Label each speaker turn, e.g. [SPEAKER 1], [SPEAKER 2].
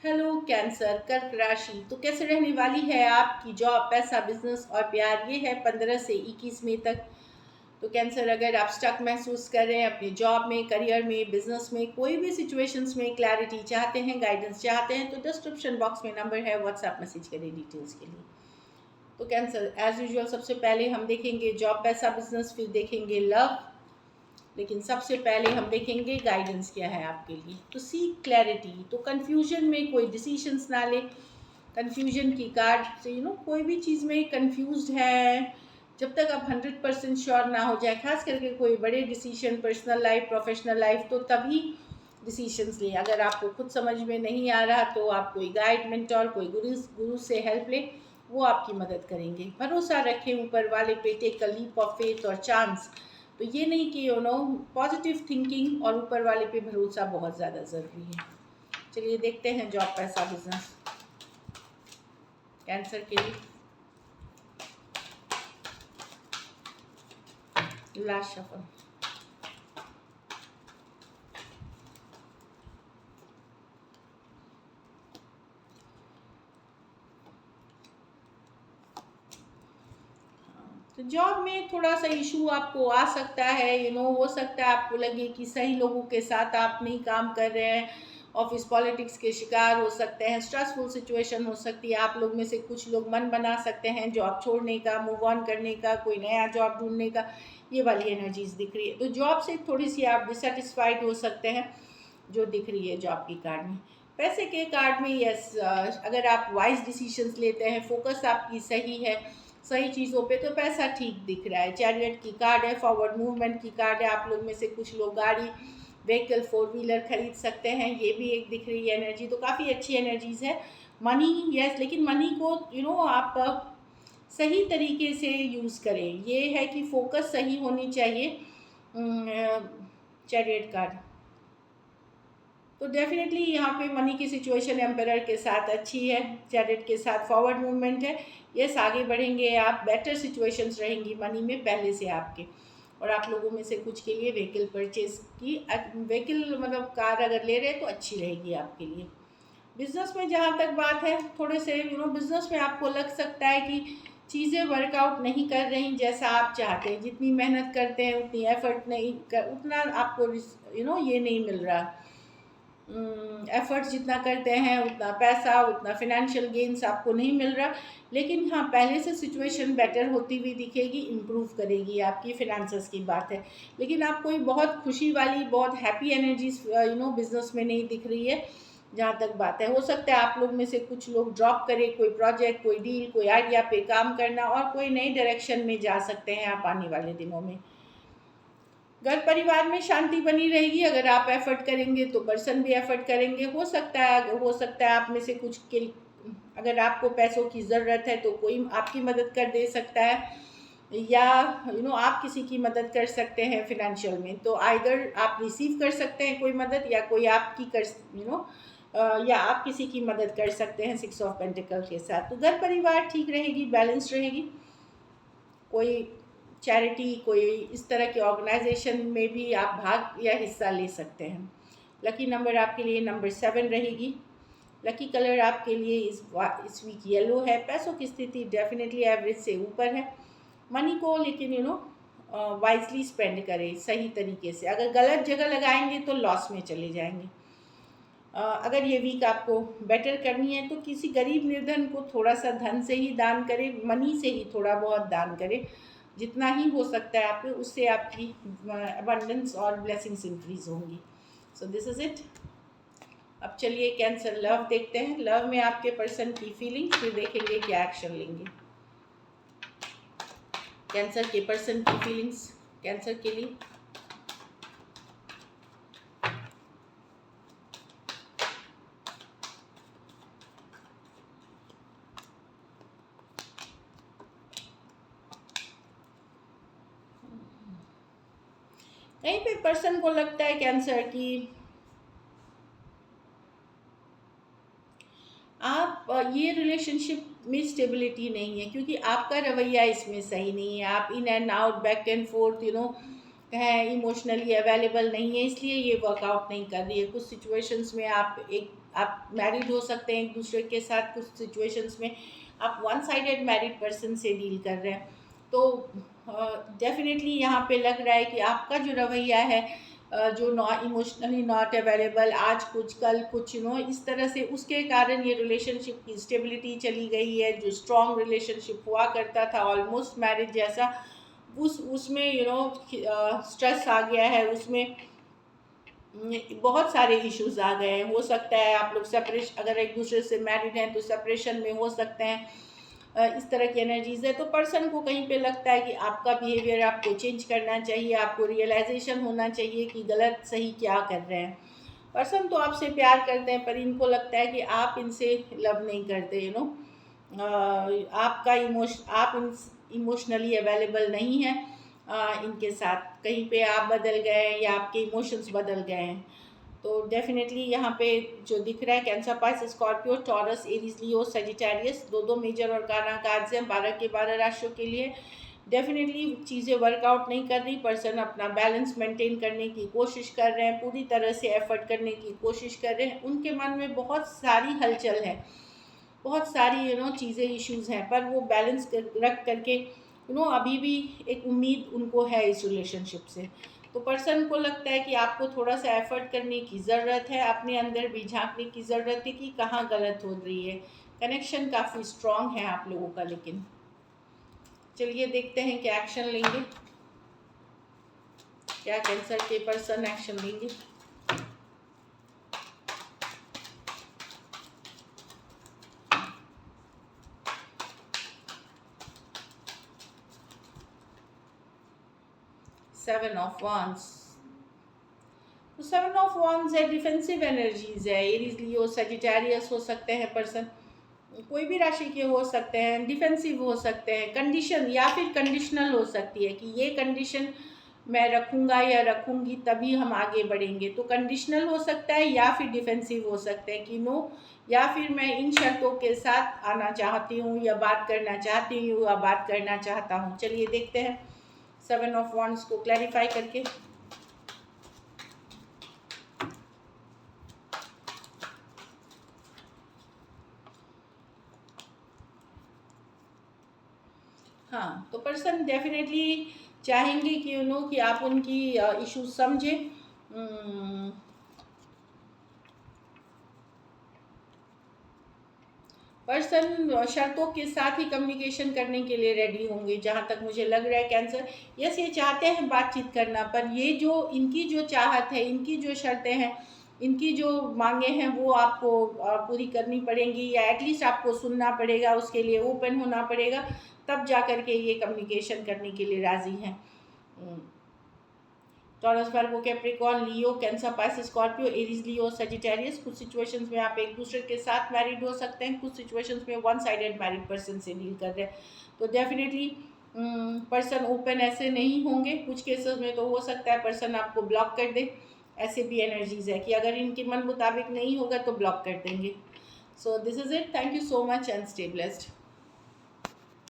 [SPEAKER 1] Hello cancer, कर्क राशि। तो कैसे रहने वाली है आपकी जॉब, पैसा, बिजनेस और प्यार? ये है 15 से 21 मई तक। तो कैंसर, अगर आप स्टक महसूस कर रहे हैं अपनी जॉब में, करियर में, बिजनेस में, कोई भी सिचुएशंस में क्लैरिटी चाहते हैं, गाइडेंस चाहते हैं, तो डिस्क्रिप्शन बॉक्स में नंबर है, व्हाट्सएप मैसेज करें डिटेल्स के लिए। तो कैंसर, एज यूजुअल सबसे पहले हम देखेंगे जॉब, पैसा, बिजनेस, फिर देखेंगे लव। लेकिन सबसे पहले हम देखेंगे गाइडेंस क्या है आपके लिए। तो सीक क्लैरिटी। तो कन्फ्यूजन में कोई डिसीशंस ना ले। कन्फ्यूजन की कार्ड से कोई भी चीज़ में कंफ्यूज्ड है, जब तक आप 100% श्योर ना हो जाए, खास करके कोई बड़े decision, personal life, professional life, तो तभी डिसीशंस लें। अगर आपको खुद समझ में नहीं आ रहा तो आप कोई गाइड, मेंटोर, कोई गुरु से हेल्प लें, वो आपकी मदद करेंगे। भरोसा रखें ऊपर वाले पे, take a leap of faith और चांस। तो ये नहीं कि पॉजिटिव थिंकिंग और ऊपर वाले पे भरोसा बहुत ज़्यादा ज़रूरी है। चलिए देखते हैं जॉब, पैसा, बिजनेस कैंसर के लिए। Last shuffle. तो जॉब में थोड़ा सा इशू आपको आ सकता है, हो सकता है आपको लगे कि सही लोगों के साथ आप नहीं काम कर रहे हैं, ऑफिस पॉलिटिक्स के शिकार हो सकते हैं, स्ट्रेसफुल सिचुएशन हो सकती है। आप लोग में से कुछ लोग मन बना सकते हैं जॉब छोड़ने का, मूव ऑन करने का, कोई नया जॉब ढूंढने का। ये वाली एनर्जीज दिख रही है। तो जॉब से थोड़ी सी आप डिससेटिस्फाइड हो सकते हैं, जो दिख रही है जॉब की कार्ड में। पैसे के कार्ड में यस, अगर आप वाइज डिसीजंस लेते हैं, फोकस आपकी सही है सही चीज़ों पे, तो पैसा ठीक दिख रहा है। चैरियट की कार्ड है, फॉरवर्ड मूवमेंट की कार्ड है। आप लोग में से कुछ लोग गाड़ी, व्हीकल, फोर व्हीलर खरीद सकते हैं, ये भी एक दिख रही है एनर्जी। तो काफ़ी अच्छी एनर्जीज है। मनी यस, लेकिन मनी को आप सही तरीके से यूज़ करें। ये है कि फोकस सही होनी चाहिए। Chariot card. तो डेफिनेटली यहाँ पे मनी की सिचुएशन एम्परर के साथ अच्छी है, चैरियट के साथ फॉरवर्ड मूवमेंट है। यस, आगे बढ़ेंगे आप, बेटर सिचुएशंस रहेंगी मनी में पहले से आपके। और आप लोगों में से कुछ के लिए व्हीकल परचेज की, व्हीकल मतलब कार अगर ले रहे हैं तो अच्छी रहेगी आपके लिए। बिजनेस में जहाँ तक बात है, थोड़े से बिजनेस में आपको लग सकता है कि चीज़ें वर्कआउट नहीं कर रही जैसा आप चाहते हैं। जितनी मेहनत करते हैं उतनी एफर्ट नहीं कर, उतना आपको ये नहीं मिल रहा। एफर्ट्स जितना करते हैं उतना पैसा, उतना फिनेंशियल गेन्स आपको नहीं मिल रहा। लेकिन हाँ, पहले से सिचुएशन बेटर होती हुई दिखेगी, इम्प्रूव करेगी आपकी फिनेंसेस की बात है। लेकिन आप कोई बहुत खुशी वाली, बहुत हैप्पी एनर्जीज बिजनेस में नहीं दिख रही है जहाँ तक बात है। हो सकता है आप लोग में से कुछ लोग ड्रॉप करें कोई प्रोजेक्ट, कोई डील, कोई आइडिया पे काम करना, और कोई नई डायरेक्शन में जा सकते हैं आप आने वाले दिनों में। घर परिवार में शांति बनी रहेगी। अगर आप एफर्ट करेंगे तो पर्सन भी एफर्ट करेंगे। हो सकता है आप में से कुछ के, अगर आपको पैसों की ज़रूरत है तो कोई आपकी मदद कर दे सकता है, या आप किसी की मदद कर सकते हैं फिनेंशियल में। तो आइदर आप रिसीव कर सकते हैं कोई मदद, या कोई आपकी कर या आप किसी की मदद कर सकते हैं 6 ऑफ पेंटिकल के साथ। तो घर परिवार ठीक रहेगी, बैलेंस रहेगी। कोई चैरिटी, कोई इस तरह के ऑर्गेनाइजेशन में भी आप भाग या हिस्सा ले सकते हैं। लकी नंबर आपके लिए नंबर 7 रहेगी। लकी कलर आपके लिए इस वीक येलो है। पैसों की स्थिति डेफिनेटली एवरेज से ऊपर है। मनी को लेकिन वाइजली स्पेंड करें सही तरीके से। अगर गलत जगह लगाएंगे तो लॉस में चले जाएंगे। अगर ये वीक आपको बेटर करनी है तो किसी गरीब निर्धन को थोड़ा सा धन से ही दान करें, मनी से ही थोड़ा बहुत दान करें, जितना ही हो सकता है आप पे, उससे आपकी अबंडेंस और ब्लेसिंग्स इंक्रीज होंगी। So this is it. अब चलिए कैंसर लव देखते हैं। लव में आपके पर्सन की फीलिंग्स, फिर देखेंगे क्या एक्शन लेंगे। कैंसर के पर्सन की फीलिंग्स कैंसर के लिए। कहीं पे पर्सन को लगता है कैंसर की आप ये रिलेशनशिप में स्टेबिलिटी नहीं है, क्योंकि आपका रवैया इसमें सही नहीं है। आप in and out, back and fourth है, इमोशनली अवेलेबल नहीं है, इसलिए ये वर्कआउट नहीं कर रही है। कुछ सिचुएशंस में आप एक आप मैरिड हो सकते हैं एक दूसरे के साथ, कुछ सिचुएशंस में आप वन साइडेड मैरिड पर्सन से डील कर रहे हैं। तो डेफिनेटली यहाँ पे लग रहा है कि आपका जो रवैया है, जो इमोशनली नॉट अवेलेबल, आज कुछ कल कुछ, इस तरह से, उसके कारण ये रिलेशनशिप की स्टेबिलिटी चली गई है। जो स्ट्रॉन्ग रिलेशनशिप हुआ करता था ऑलमोस्ट मैरिज जैसा, उसमें स्ट्रेस आ गया है, उसमें बहुत सारे इश्यूज आ गए हैं। हो सकता है आप लोग सेपरेशन, अगर एक दूसरे से मैरिड हैं तो सेपरेशन में हो सकते हैं। इस तरह की एनर्जीज है। तो पर्सन को कहीं पे लगता है कि आपका बिहेवियर आपको चेंज करना चाहिए, आपको रियलाइजेशन होना चाहिए कि गलत सही क्या कर रहे हैं। पर्सन तो आपसे प्यार करते हैं, पर इनको लगता है कि आप इनसे लव नहीं करते, आपका आप इमोशनली अवेलेबल नहीं है इनके साथ। कहीं पे आप बदल गए या आपके इमोशंस बदल गए हैं। तो डेफिनेटली यहाँ पे जो दिख रहा है, Cancer, Pisces, Scorpio, Taurus, Aries, Leo, Sagittarius, दो मेजर और काना कार्ड्स हैं 12 के 12 राशियों के लिए। डेफिनेटली चीज़ें वर्कआउट नहीं कर रही। पर्सन अपना बैलेंस मेंटेन करने की कोशिश कर रहे हैं, पूरी तरह से एफर्ट करने की कोशिश कर रहे हैं। उनके मन में बहुत सारी हलचल है, बहुत सारी चीज़ें, इश्यूज हैं, पर वो बैलेंस रख करके अभी भी एक उम्मीद उनको है इस रिलेशनशिप से। तो पर्सन को लगता है कि आपको थोड़ा सा एफर्ट करने की ज़रूरत है, अपने अंदर भी झांकने की ज़रूरत है कि कहाँ गलत हो रही है। कनेक्शन काफ़ी स्ट्रॉन्ग है आप लोगों का। लेकिन चलिए देखते हैं क्या एक्शन लेंगे, क्या कैंसर के पर्सन एक्शन लेंगे। Seven of wands. तो सेवन ऑफ वांड्स है, डिफेंसिव एनर्जीज है। एरीज, लियो, सजिटेरियस हो सकते हैं पर्सन, कोई भी राशि के हो सकते हैं, डिफेंसिव हो सकते हैं, कंडीशन या फिर कंडीशनल हो सकती है कि ये कंडीशन मैं रखूँगा या रखूँगी तभी हम आगे बढ़ेंगे। तो कंडीशनल हो सकता है या फिर डिफेंसिव हो सकते हैं कि नो, या फिर मैं इन शर्तों के साथ आना चाहती हूँ या बात करना चाहती हूँ या बात करना चाहता हूँ। चलिए देखते हैं सेवन ऑफ वांड्स को क्लैरिफाई करके। हाँ, तो पर्सन डेफिनेटली चाहेंगे कि कि आप उनकी इश्यूज समझें। पर्सन शर्तों के साथ ही कम्युनिकेशन करने के लिए रेडी होंगे, जहाँ तक मुझे लग रहा है कैंसर। यस, ये चाहते हैं बातचीत करना, पर ये जो इनकी जो चाहत है, इनकी जो शर्तें हैं, इनकी जो मांगे हैं, वो आपको पूरी करनी पड़ेंगी, या एटलीस्ट आपको सुनना पड़ेगा, उसके लिए ओपन होना पड़ेगा, तब जा कर के ये कम्युनिकेशन करने के लिए राज़ी हैं। टॉरस, वर्गो, कैप्रिकॉर्न, लियो, cancer, Pisces, Scorpio, Aries, Leo, Sagittarius. कुछ सिचुएशंस में आप एक दूसरे के साथ मैरिड हो सकते हैं, कुछ सिचुएशंस में वन साइडेड मैरिड पर्सन से डील कर रहे हैं। तो डेफिनेटली पर्सन ओपन ऐसे नहीं होंगे। कुछ केसेस में तो हो सकता है पर्सन आपको ब्लॉक कर दे। ऐसे भी एनर्जीज है कि अगर इनके मन मुताबिक नहीं होगा तो ब्लॉक कर देंगे। So this is it. Thank you so much and stay blessed.